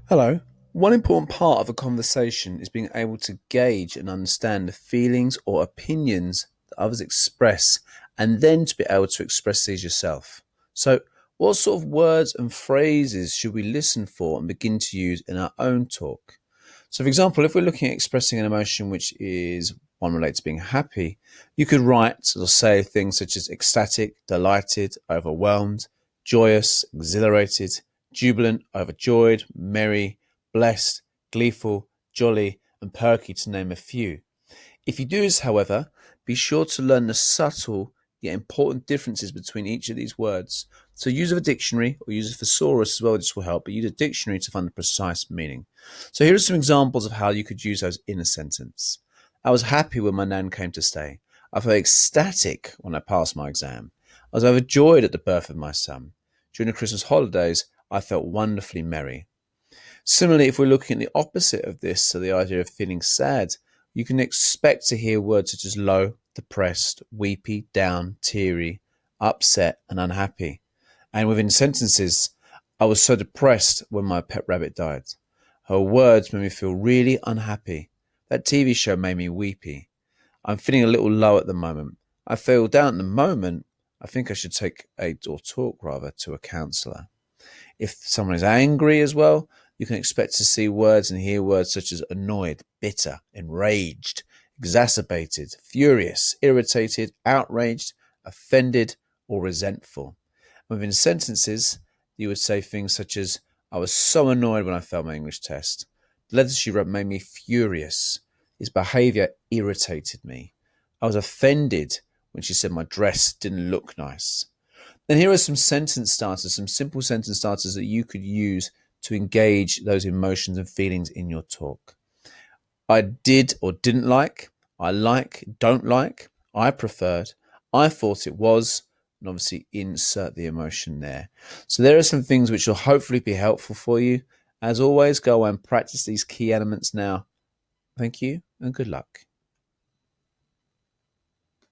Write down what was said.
Hello. One important part of a conversation is being able to gauge and understand the feelings or opinions that others express, and then to be able to express these yourself. So, what sort of words and phrases should we listen for and begin to use in our own talk? So, for example, if we're looking at expressing an emotion which is one related to being happy, you could write or say things such as ecstatic, delighted, overwhelmed, joyous, exhilarated, jubilant, overjoyed, merry, blessed, gleeful, jolly, and perky, to name a few. If you do this, however, be sure to learn the subtle yet important differences between each of these words. So use a dictionary or use a thesaurus as well, this will help, but use a dictionary to find the precise meaning. So here are some examples of how you could use those in a sentence. I was happy when my nan came to stay. I felt ecstatic when I passed my exam. I was overjoyed at the birth of my son. During the Christmas holidays, I felt wonderfully merry. Similarly, if we're looking at the opposite of this, so the idea of feeling sad, you can expect to hear words such as low, depressed, weepy, down, teary, upset, and unhappy. And within sentences, I was so depressed when my pet rabbit died. Her words made me feel really unhappy. That TV show made me weepy. I'm feeling a little low at the moment. I feel down at the moment. I think I should take or talk rather to a counsellor. If someone is angry as well, you can expect to see words and hear words such as annoyed, bitter, enraged, exacerbated, furious, irritated, outraged, offended, or resentful. Within sentences, you would say things such as, I was so annoyed when I failed my English test. The letter she wrote made me furious. His behaviour irritated me. I was offended when she said my dress didn't look nice. Then here are some sentence starters, some simple sentence starters that you could use to engage those emotions and feelings in your talk. I did or didn't like, I like, don't like, I preferred, I thought it was, and obviously insert the emotion there. So there are some things which will hopefully be helpful for you. As always, go and practice these key elements now. Thank you and good luck.